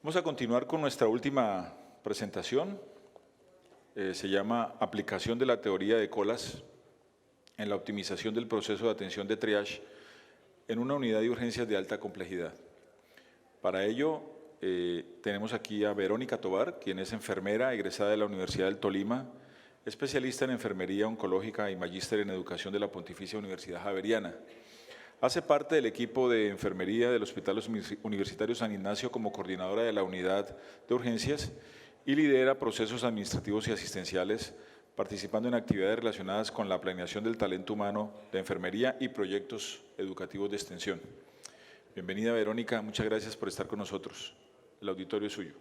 Vamos a continuar con nuestra última presentación. Se llama Aplicación de la teoría de colas en la optimización del proceso de atención de triage en una unidad de urgencias de alta complejidad. Para ello, tenemos aquí a Verónica Tobar, quien es enfermera egresada de la Universidad del Tolima, especialista en enfermería oncológica y magíster en educación de la Pontificia Universidad Javeriana. Hace parte del equipo de enfermería del Hospital Universitario San Ignacio como coordinadora de la unidad de urgencias y lidera procesos administrativos y asistenciales, participando en actividades relacionadas con la planeación del talento humano de enfermería y proyectos educativos de extensión. Bienvenida, Verónica, muchas gracias por estar con nosotros. El auditorio es suyo.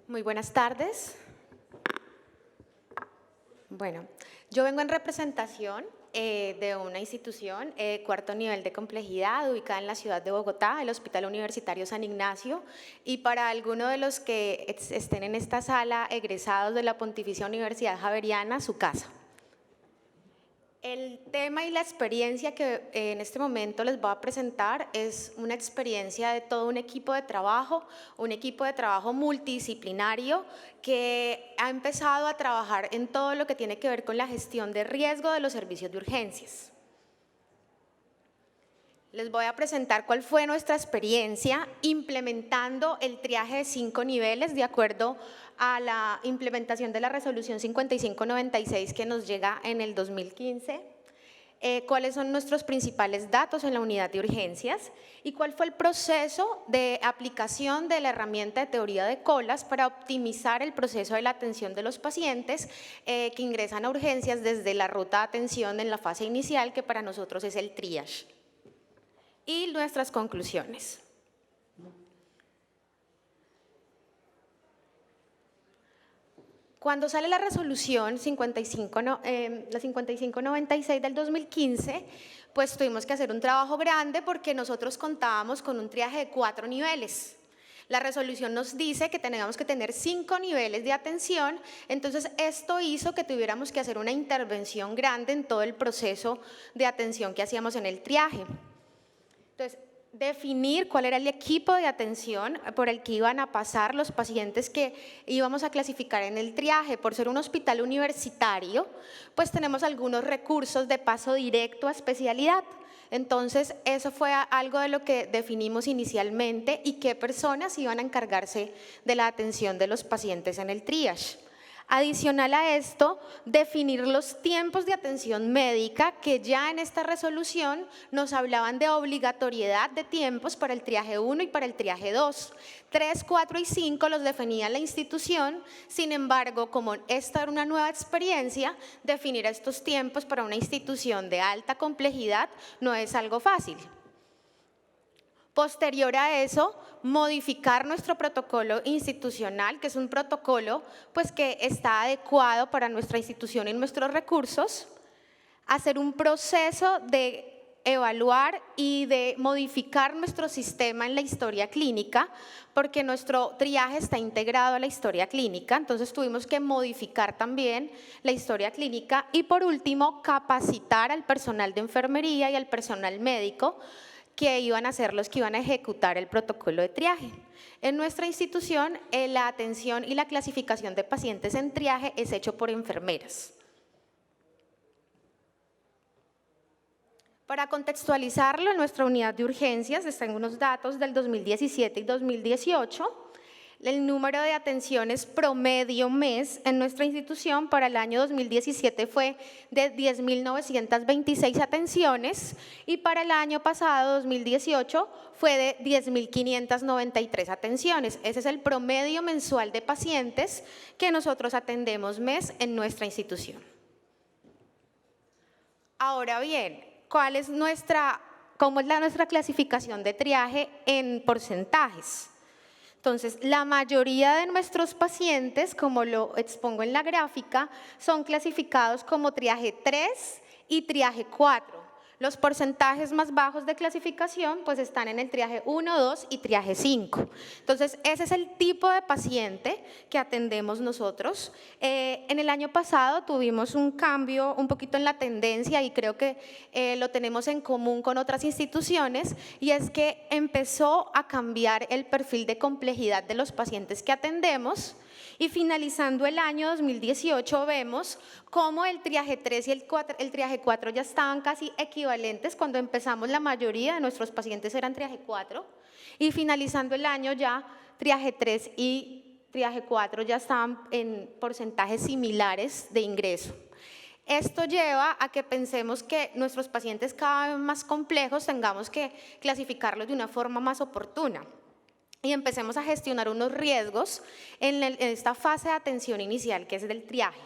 Muy buenas tardes. Bueno, yo vengo en representación de una institución, cuarto nivel de complejidad, ubicada en la ciudad de Bogotá, el Hospital Universitario San Ignacio, y para algunos de los que estén en esta sala, egresados de la Pontificia Universidad Javeriana, su casa. El tema y la experiencia que en este momento les voy a presentar es una experiencia de todo un equipo de trabajo multidisciplinario que ha empezado a trabajar en todo lo que tiene que ver con la gestión de riesgo de los servicios de urgencias. Les voy a presentar cuál fue nuestra experiencia implementando el triaje de 5 niveles de acuerdo a la implementación de la resolución 5596 que nos llega en el 2015, cuáles son nuestros principales datos en la unidad de urgencias y cuál fue el proceso de aplicación de la herramienta de teoría de colas para optimizar el proceso de la atención de los pacientes que ingresan a urgencias desde la ruta de atención en la fase inicial, que para nosotros es el triage. Y nuestras conclusiones. Cuando sale la resolución 5596 del 2015, pues tuvimos que hacer un trabajo grande porque nosotros contábamos con un triaje de 4 niveles. La resolución nos dice que teníamos que tener 5 niveles de atención, entonces esto hizo que tuviéramos que hacer una intervención grande en todo el proceso de atención que hacíamos en el triaje. Entonces, definir cuál era el equipo de atención por el que iban a pasar los pacientes que íbamos a clasificar en el triaje. Por ser un hospital universitario, pues tenemos algunos recursos de paso directo a especialidad. Entonces, eso fue algo de lo que definimos inicialmente y qué personas iban a encargarse de la atención de los pacientes en el triage. Adicional a esto, definir los tiempos de atención médica que ya en esta resolución nos hablaban de obligatoriedad de tiempos para el triaje 1 y para el triaje 2. 3, 4 y 5 los definía la institución, sin embargo, como esta era una nueva experiencia, definir estos tiempos para una institución de alta complejidad no es algo fácil. Posterior a eso, modificar nuestro protocolo institucional, que es un protocolo pues, que está adecuado para nuestra institución y nuestros recursos, hacer un proceso de evaluar y de modificar nuestro sistema en la historia clínica, porque nuestro triaje está integrado a la historia clínica, entonces tuvimos que modificar también la historia clínica y por último, capacitar al personal de enfermería y al personal médico que iban a ser los que iban a ejecutar el protocolo de triaje. En nuestra institución, la atención y la clasificación de pacientes en triaje es hecho por enfermeras. Para contextualizarlo, en nuestra unidad de urgencias están unos datos del 2017 y 2018. El número de atenciones promedio mes en nuestra institución para el año 2017 fue de 10.926 atenciones y para el año pasado, 2018, fue de 10.593 atenciones. Ese es el promedio mensual de pacientes que nosotros atendemos mes en nuestra institución. Ahora bien, ¿cómo es nuestra clasificación de triaje en porcentajes? Entonces, la mayoría de nuestros pacientes, como lo expongo en la gráfica, son clasificados como triaje 3 y triaje 4. Los porcentajes más bajos de clasificación pues están en el triaje 1, 2 y triaje 5. Entonces, ese es el tipo de paciente que atendemos nosotros. En el año pasado tuvimos un cambio un poquito en la tendencia y creo que lo tenemos en común con otras instituciones, y es que empezó a cambiar el perfil de complejidad de los pacientes que atendemos. Y finalizando el año 2018 vemos cómo el triaje 3 y el triaje 4 ya estaban casi equivalentes. Cuando empezamos la mayoría de nuestros pacientes eran triaje 4 y finalizando el año ya triaje 3 y triaje 4 ya estaban en porcentajes similares de ingreso. Esto lleva a que pensemos que nuestros pacientes cada vez más complejos tengamos que clasificarlos de una forma más oportuna. Y empecemos a gestionar unos riesgos en esta fase de atención inicial, que es del triaje.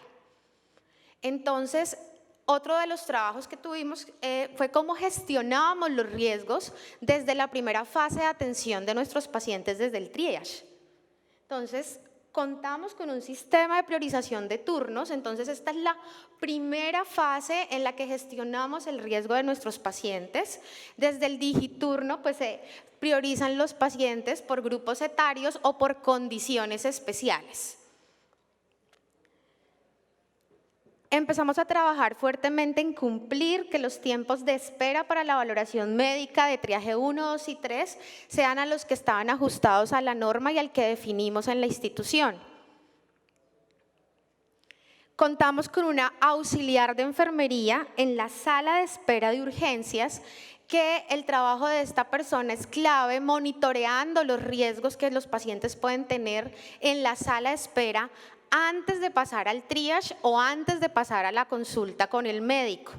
Entonces, otro de los trabajos que tuvimos fue cómo gestionábamos los riesgos desde la primera fase de atención de nuestros pacientes desde el triage. Entonces, contamos con un sistema de priorización de turnos. Entonces, esta es la primera fase en la que gestionamos el riesgo de nuestros pacientes. Desde el digiturno, pues se priorizan los pacientes por grupos etarios o por condiciones especiales. Empezamos a trabajar fuertemente en cumplir que los tiempos de espera para la valoración médica de triaje 1, 2 y 3 sean a los que estaban ajustados a la norma y al que definimos en la institución. Contamos con una auxiliar de enfermería en la sala de espera de urgencias, que el trabajo de esta persona es clave, monitoreando los riesgos que los pacientes pueden tener en la sala de espera antes de pasar al triage o antes de pasar a la consulta con el médico.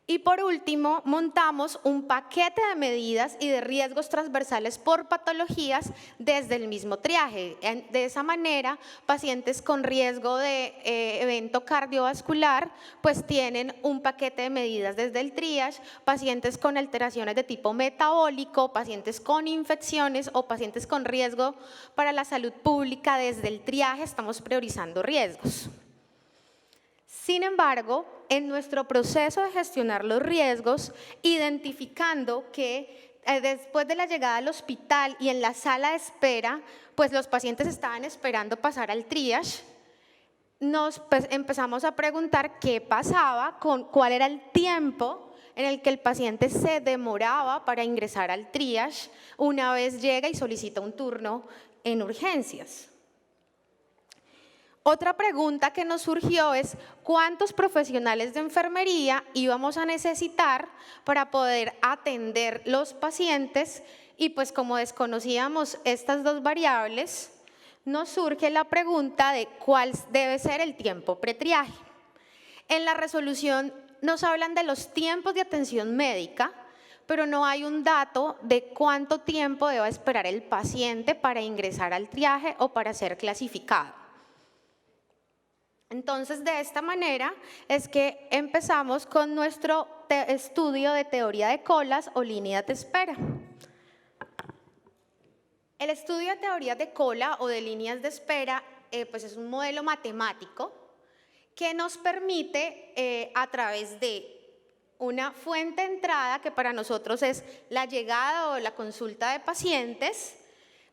Y por último, montamos un paquete de medidas y de riesgos transversales por patologías desde el mismo triaje. De esa manera, pacientes con riesgo de evento cardiovascular pues tienen un paquete de medidas desde el triage, pacientes con alteraciones de tipo metabólico, pacientes con infecciones o pacientes con riesgo para la salud pública. Desde el triaje estamos priorizando riesgos. Sin embargo, en nuestro proceso de gestionar los riesgos, identificando que después de la llegada al hospital y en la sala de espera, pues los pacientes estaban esperando pasar al triage, nos empezamos a preguntar qué pasaba, cuál era el tiempo en el que el paciente se demoraba para ingresar al triage una vez llega y solicita un turno en urgencias. Otra pregunta que nos surgió es ¿cuántos profesionales de enfermería íbamos a necesitar para poder atender los pacientes? Y pues como desconocíamos estas dos variables, nos surge la pregunta de cuál debe ser el tiempo pretriaje. En la resolución nos hablan de los tiempos de atención médica, pero no hay un dato de cuánto tiempo deba esperar el paciente para ingresar al triaje o para ser clasificado. Entonces, de esta manera es que empezamos con nuestro estudio de teoría de colas o líneas de espera. El estudio de teoría de cola o de líneas de espera pues es un modelo matemático que nos permite a través de una fuente de entrada, que para nosotros es la llegada o la consulta de pacientes,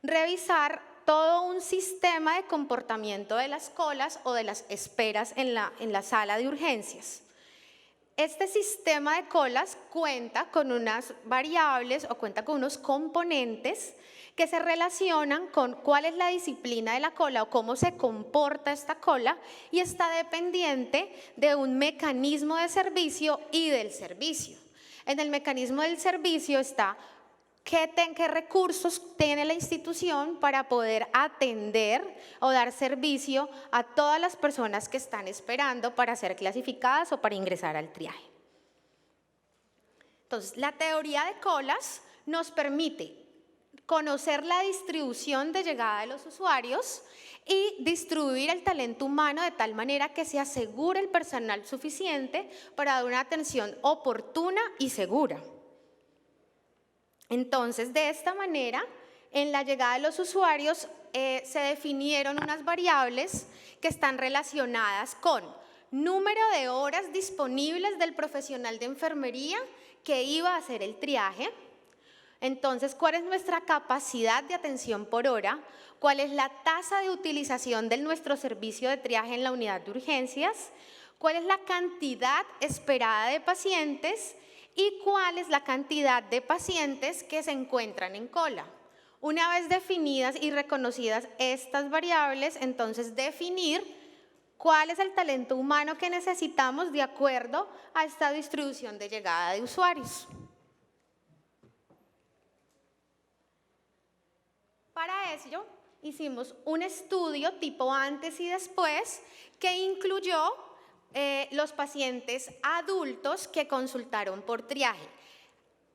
revisar todo un sistema de comportamiento de las colas o de las esperas en la sala de urgencias. Este sistema de colas cuenta con unas variables o cuenta con unos componentes que se relacionan con cuál es la disciplina de la cola o cómo se comporta esta cola, y está dependiente de un mecanismo de servicio y del servicio. En el mecanismo del servicio está ¿qué recursos tiene la institución para poder atender o dar servicio a todas las personas que están esperando para ser clasificadas o para ingresar al triaje? Entonces, la teoría de colas nos permite conocer la distribución de llegada de los usuarios y distribuir el talento humano de tal manera que se asegure el personal suficiente para dar una atención oportuna y segura. Entonces, de esta manera, en la llegada de los usuarios se definieron unas variables que están relacionadas con número de horas disponibles del profesional de enfermería que iba a hacer el triaje. Entonces, ¿cuál es nuestra capacidad de atención por hora? ¿Cuál es la tasa de utilización de nuestro servicio de triaje en la unidad de urgencias? ¿Cuál es la cantidad esperada de pacientes? ¿Y cuál es la cantidad de pacientes que se encuentran en cola? Una vez definidas y reconocidas estas variables, entonces definir cuál es el talento humano que necesitamos de acuerdo a esta distribución de llegada de usuarios. Para ello, hicimos un estudio tipo antes y después que incluyó los pacientes adultos que consultaron por triaje.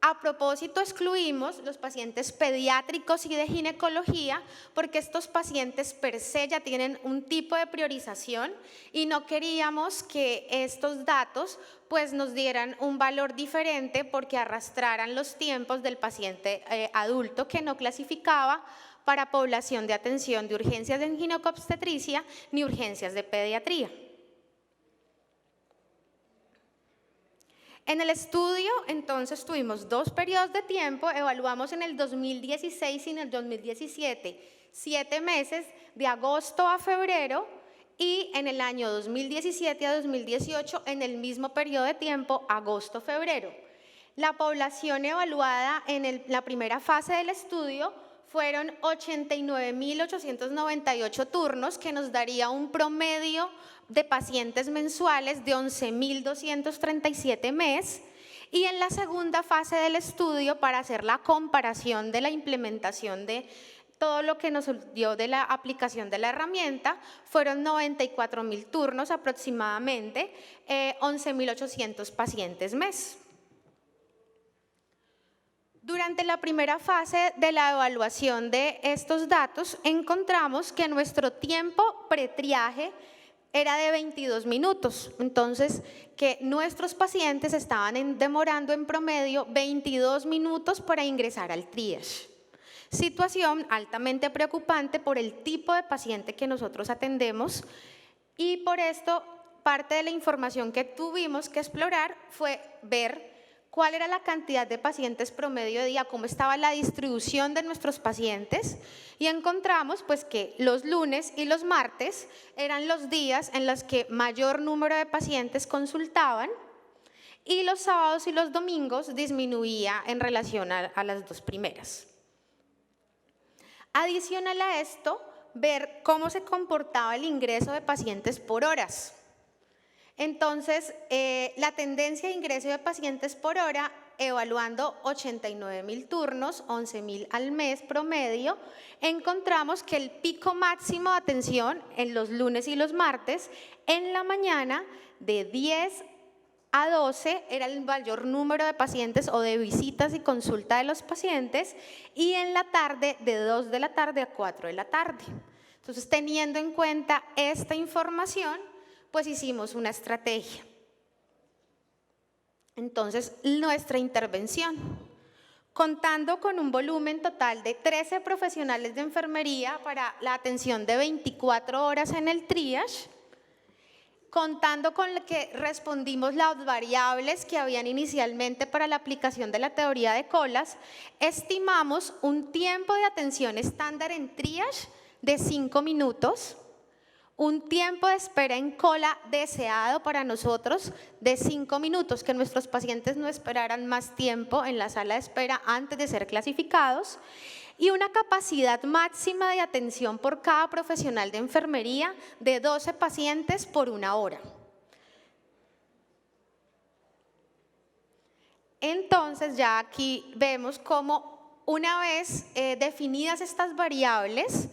A propósito, excluimos los pacientes pediátricos y de ginecología porque estos pacientes per se ya tienen un tipo de priorización y no queríamos que estos datos pues nos dieran un valor diferente porque arrastraran los tiempos del paciente adulto que no clasificaba para población de atención de urgencias en ginecobstetricia ni urgencias de pediatría. En el estudio, entonces, tuvimos 2 periodos de tiempo, evaluamos en el 2016 y en el 2017, 7 meses, de agosto a febrero, y en el año 2017 a 2018, en el mismo periodo de tiempo, agosto-febrero. La población evaluada en la primera fase del estudio fueron 89.898 turnos, que nos daría un promedio de pacientes mensuales de 11.237 mes, y en la segunda fase del estudio, para hacer la comparación de la implementación de todo lo que nos dio de la aplicación de la herramienta, fueron 94.000 turnos aproximadamente, 11.800 pacientes mes. Durante la primera fase de la evaluación de estos datos, encontramos que nuestro tiempo pretriaje era de 22 minutos, entonces que nuestros pacientes estaban demorando en promedio 22 minutos para ingresar al triage. Situación altamente preocupante por el tipo de paciente que nosotros atendemos, y por esto parte de la información que tuvimos que explorar fue ver cuál era la cantidad de pacientes promedio de día, cómo estaba la distribución de nuestros pacientes, y encontramos pues que los lunes y los martes eran los días en los que mayor número de pacientes consultaban, y los sábados y los domingos disminuía en relación a las 2 primeras. Adicional a esto, ver cómo se comportaba el ingreso de pacientes por horas. Entonces, la tendencia de ingreso de pacientes por hora, evaluando 89.000 turnos, 11.000 al mes promedio, encontramos que el pico máximo de atención en los lunes y los martes, en la mañana de 10 a 12 era el mayor número de pacientes o de visitas y consulta de los pacientes, y en la tarde de 2 de la tarde a 4 de la tarde. Entonces, teniendo en cuenta esta información, pues hicimos una estrategia. Entonces, nuestra intervención, contando con un volumen total de 13 profesionales de enfermería para la atención de 24 horas en el triage, contando con lo que respondimos las variables que habían inicialmente para la aplicación de la teoría de colas, estimamos un tiempo de atención estándar en triage de 5 minutos, un tiempo de espera en cola deseado para nosotros de 5 minutos, que nuestros pacientes no esperaran más tiempo en la sala de espera antes de ser clasificados, y una capacidad máxima de atención por cada profesional de enfermería de 12 pacientes por 1 hora. Entonces, ya aquí vemos cómo, una vez definidas estas variables,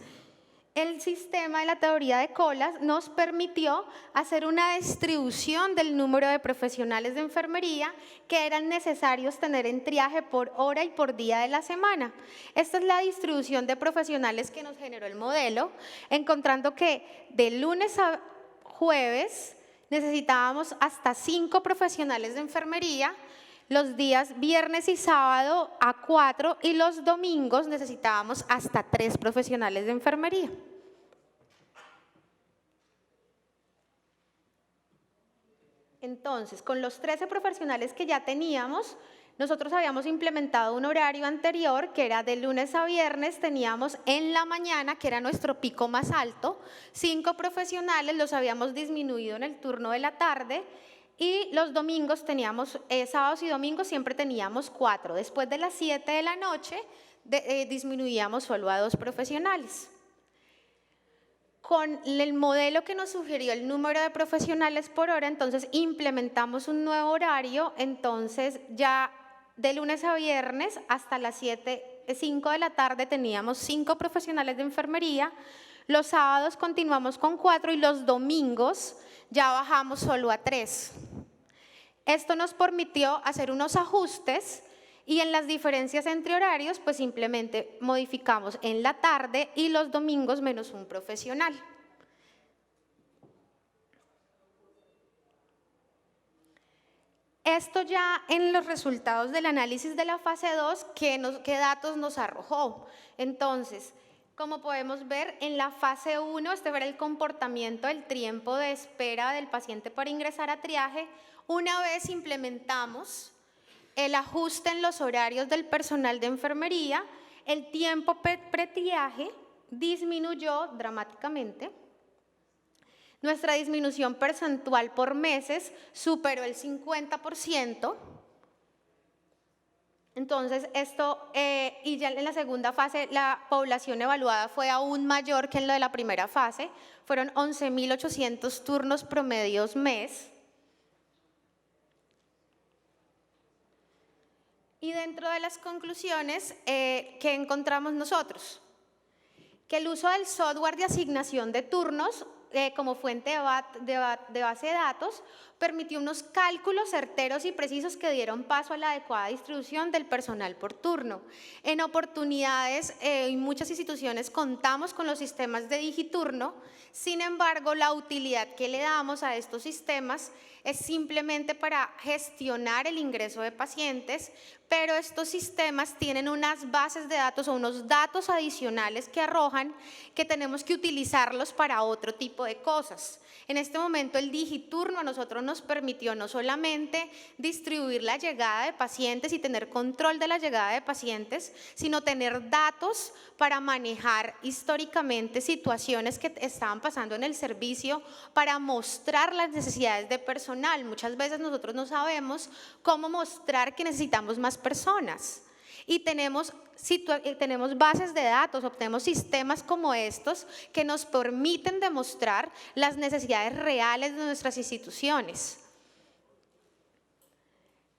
el sistema de la teoría de colas nos permitió hacer una distribución del número de profesionales de enfermería que eran necesarios tener en triaje por hora y por día de la semana. Esta es la distribución de profesionales que nos generó el modelo, encontrando que de lunes a jueves necesitábamos hasta 5 profesionales de enfermería, los días viernes y sábado a 4, y los domingos necesitábamos hasta 3 profesionales de enfermería. Entonces, con los 13 profesionales que ya teníamos, nosotros habíamos implementado un horario anterior que era de lunes a viernes, teníamos en la mañana, que era nuestro pico más alto, 5 profesionales, los habíamos disminuido en el turno de la tarde, y los domingos teníamos, sábados y domingos siempre teníamos 4. Después de las 7 de la noche disminuíamos solo a 2 profesionales. Con el modelo que nos sugirió el número de profesionales por hora, entonces implementamos un nuevo horario, entonces ya de lunes a viernes hasta las 5 de la tarde teníamos 5 profesionales de enfermería, los sábados continuamos con 4 y los domingos ya bajamos solo a 3. Esto nos permitió hacer unos ajustes y en las diferencias entre horarios, pues simplemente modificamos en la tarde y los domingos menos un profesional. Esto ya en los resultados del análisis de la fase 2, ¿qué datos nos arrojó? Entonces, como podemos ver, en la fase 1, este era el comportamiento del tiempo de espera del paciente para ingresar a triaje. Una vez implementamos el ajuste en los horarios del personal de enfermería, el tiempo pretriaje disminuyó dramáticamente. Nuestra disminución percentual por meses superó el 50%. Entonces, y ya en la segunda fase, la población evaluada fue aún mayor que en lo de la primera fase. Fueron 11.800 turnos promedios mes. Y dentro de las conclusiones, ¿qué encontramos nosotros? Que el uso del software de asignación de turnos como fuente de base de datos permitió unos cálculos certeros y precisos que dieron paso a la adecuada distribución del personal por turno. En oportunidades, en muchas instituciones contamos con los sistemas de Digiturno, sin embargo, la utilidad que le damos a estos sistemas es simplemente para gestionar el ingreso de pacientes, pero estos sistemas tienen unas bases de datos o unos datos adicionales que arrojan que tenemos que utilizarlos para otro tipo de cosas. En este momento el Digiturno a nosotros nos permitió no solamente distribuir la llegada de pacientes y tener control de la llegada de pacientes, sino tener datos para manejar históricamente situaciones que estaban pasando en el servicio, para mostrar las necesidades de personal. Muchas veces nosotros no sabemos cómo mostrar que necesitamos más personas. Y tenemos bases de datos, obtenemos sistemas como estos que nos permiten demostrar las necesidades reales de nuestras instituciones.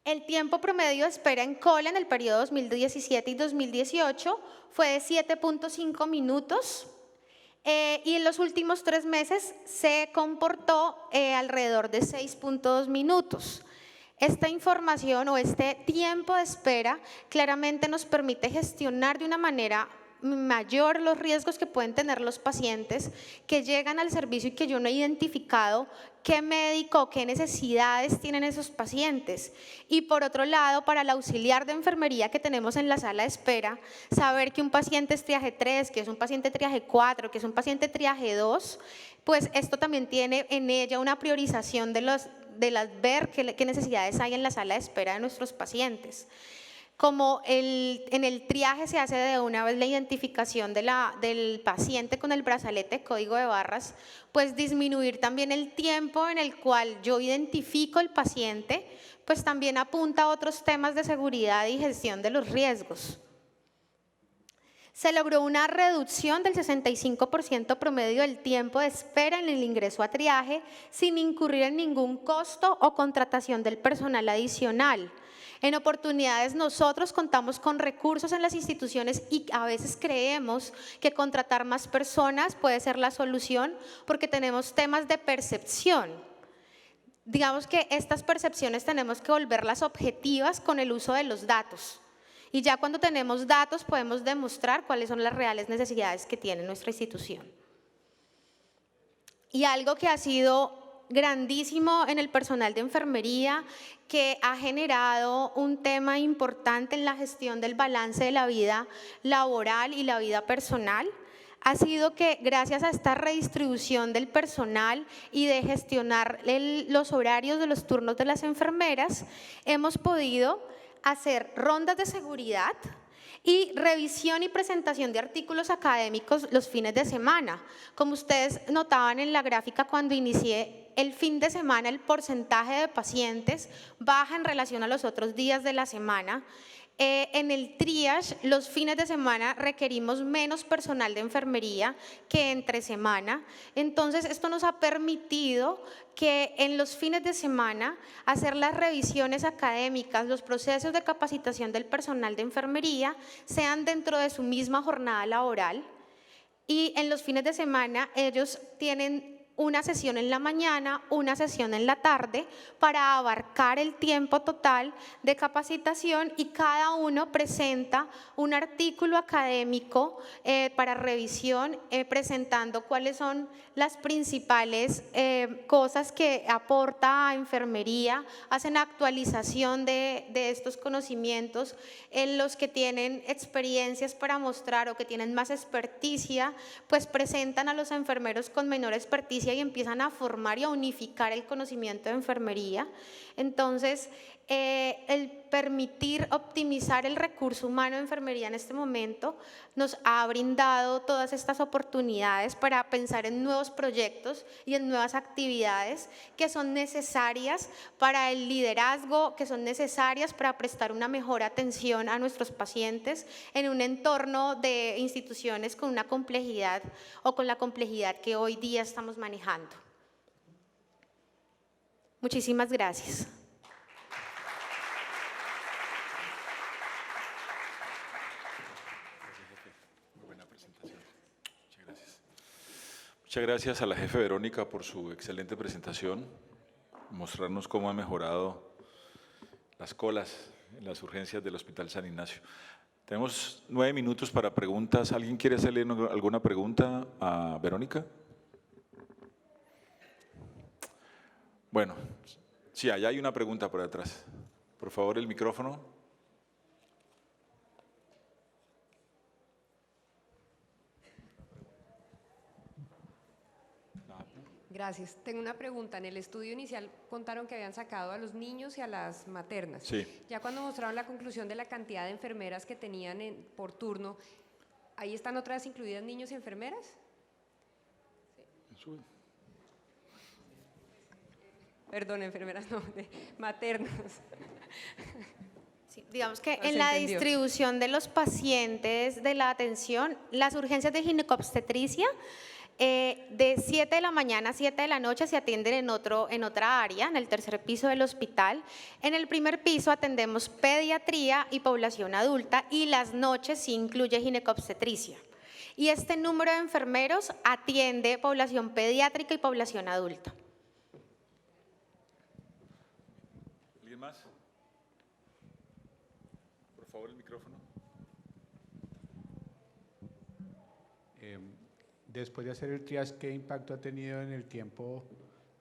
El tiempo promedio de espera en cola en el periodo 2017 y 2018 fue de 7.5 minutos y en los últimos 3 meses se comportó alrededor de 6.2 minutos. Esta información o este tiempo de espera claramente nos permite gestionar de una manera mayor los riesgos que pueden tener los pacientes que llegan al servicio y que yo no he identificado qué médico, qué necesidades tienen esos pacientes. Y por otro lado, para el auxiliar de enfermería que tenemos en la sala de espera, saber que un paciente es triaje 3, que es un paciente triaje 4, que es un paciente triaje 2, pues esto también tiene en ella una priorización de ver qué necesidades hay en la sala de espera de nuestros pacientes. Como en el triaje se hace de una vez la identificación del paciente con el brazalete código de barras, pues disminuir también el tiempo en el cual yo identifico el paciente, pues también apunta a otros temas de seguridad y gestión de los riesgos. Se logró una reducción del 65% promedio del tiempo de espera en el ingreso a triaje sin incurrir en ningún costo o contratación del personal adicional. En oportunidades nosotros contamos con recursos en las instituciones y a veces creemos que contratar más personas puede ser la solución porque tenemos temas de percepción. Digamos que estas percepciones tenemos que volverlas objetivas con el uso de los datos. Y ya cuando tenemos datos podemos demostrar cuáles son las reales necesidades que tiene nuestra institución. Y algo que ha sido grandísimo en el personal de enfermería, que ha generado un tema importante en la gestión del balance de la vida laboral y la vida personal, ha sido que gracias a esta redistribución del personal y de gestionar los horarios de los turnos de las enfermeras, hemos podido hacer rondas de seguridad y revisión y presentación de artículos académicos los fines de semana. Como ustedes notaban en la gráfica cuando inicié, el fin de semana el porcentaje de pacientes baja en relación a los otros días de la semana. En el triage, los fines de semana requerimos menos personal de enfermería que entre semana. Entonces, esto nos ha permitido que en los fines de semana hacer las revisiones académicas, los procesos de capacitación del personal de enfermería sean dentro de su misma jornada laboral. Y en los fines de semana ellos tienen una sesión en la mañana, una sesión en la tarde, para abarcar el tiempo total de capacitación, y cada uno presenta un artículo académico para revisión, presentando cuáles son las principales cosas que aporta a enfermería, hacen actualización de estos conocimientos. En los que tienen experiencias para mostrar o que tienen más experticia, pues presentan a los enfermeros con menor experticia y empiezan a formar y a unificar el conocimiento de enfermería. Entonces, el permitir optimizar el recurso humano de enfermería en este momento nos ha brindado todas estas oportunidades para pensar en nuevos proyectos y en nuevas actividades que son necesarias para el liderazgo, que son necesarias para prestar una mejor atención a nuestros pacientes en un entorno de instituciones con una complejidad o con la complejidad que hoy día estamos manejando. Muchísimas gracias. Muchas gracias a la jefe Verónica por su excelente presentación, mostrarnos cómo ha mejorado las colas en las urgencias del Hospital San Ignacio. Tenemos 9 minutos para preguntas. ¿Alguien quiere hacerle alguna pregunta a Verónica? Bueno, sí, allá hay una pregunta por atrás. Por favor, el micrófono. Gracias. Tengo una pregunta. En el estudio inicial contaron que habían sacado a los niños y a las maternas. Sí. Ya cuando mostraron la conclusión de la cantidad de enfermeras que tenían por turno, ¿ahí están otra vez incluidas niños y enfermeras? Sí. Perdón, enfermeras no, maternos. Sí, digamos que No se en la entendió. distribución de los pacientes de la atención, las urgencias de ginecobstetricia, de 7 de la mañana a 7 de la noche se atienden en otra área, en el tercer piso del hospital. En el primer piso atendemos pediatría y población adulta, y las noches sí incluye ginecobstetricia. Y este número de enfermeros atiende población pediátrica y población adulta. ¿Alguien más? Por favor, el micrófono. Después de hacer el triage, ¿qué impacto ha tenido en el tiempo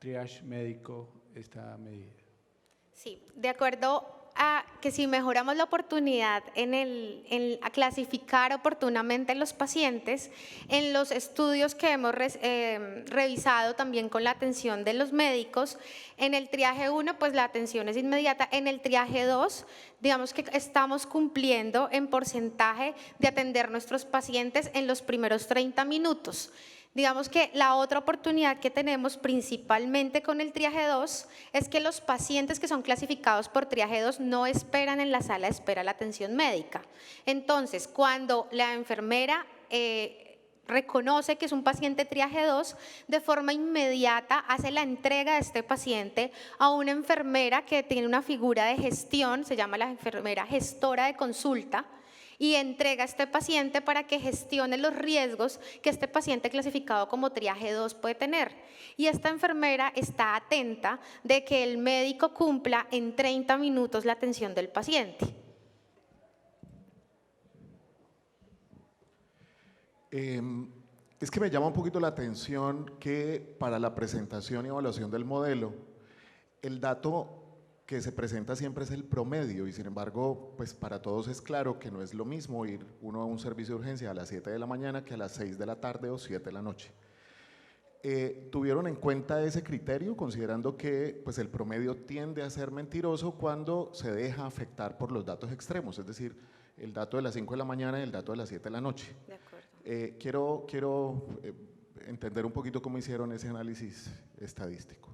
triage médico esta medida? Sí, de acuerdo a que si mejoramos la oportunidad a clasificar oportunamente los pacientes, en los estudios que hemos revisado también con la atención de los médicos, en el triaje 1 pues la atención es inmediata, en el triaje 2 digamos que estamos cumpliendo en porcentaje de atender nuestros pacientes en los primeros 30 minutos. Digamos que la otra oportunidad que tenemos principalmente con el triaje 2 es que los pacientes que son clasificados por triaje 2 no esperan en la sala de espera la atención médica. Entonces, cuando la enfermera reconoce que es un paciente triaje 2, de forma inmediata hace la entrega de este paciente a una enfermera que tiene una figura de gestión, se llama la enfermera gestora de consulta, y entrega a este paciente para que gestione los riesgos que este paciente clasificado como triaje 2 puede tener. Y esta enfermera está atenta de que el médico cumpla en 30 minutos la atención del paciente. Es que me llama un poquito la atención que para la presentación y evaluación del modelo, el dato que se presenta siempre es el promedio y sin embargo, pues para todos es claro que no es lo mismo ir uno a un servicio de urgencia a las 7 de la mañana que a las 6 de la tarde o 7 de la noche. ¿Tuvieron en cuenta ese criterio, considerando que pues, el promedio tiende a ser mentiroso cuando se deja afectar por los datos extremos, es decir, el dato de las 5 de la mañana y el dato de las 7 de la noche? De acuerdo. Quiero entender un poquito cómo hicieron ese análisis estadístico.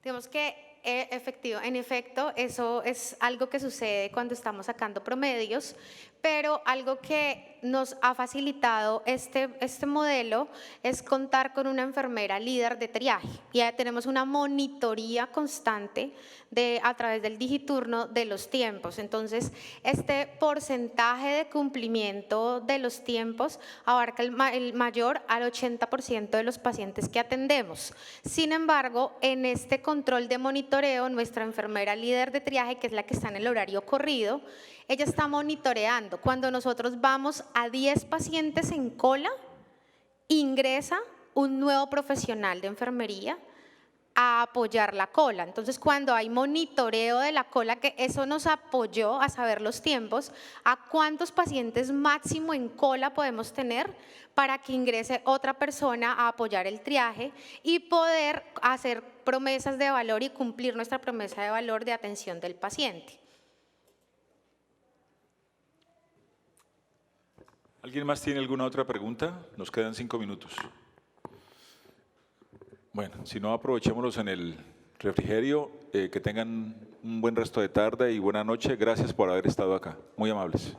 Digamos que en efecto, eso es algo que sucede cuando estamos sacando promedios, pero algo que nos ha facilitado este modelo es contar con una enfermera líder de triaje. Ya tenemos una monitoría constante a través del digiturno de los tiempos. Entonces, este porcentaje de cumplimiento de los tiempos abarca el mayor al 80% de los pacientes que atendemos. Sin embargo, en este control de monitoreo, nuestra enfermera líder de triaje, que es la que está en el horario corrido, ella está monitoreando. Cuando nosotros vamos a 10 pacientes en cola, ingresa un nuevo profesional de enfermería a apoyar la cola. Entonces, cuando hay monitoreo de la cola, que eso nos apoyó a saber los tiempos, a cuántos pacientes máximo en cola podemos tener para que ingrese otra persona a apoyar el triaje y poder hacer promesas de valor y cumplir nuestra promesa de valor de atención del paciente. ¿Alguien más tiene alguna otra pregunta? Nos quedan 5 minutos. Bueno, si no, aprovechémoslos en el refrigerio. Que tengan un buen resto de tarde y buena noche. Gracias por haber estado acá. Muy amables.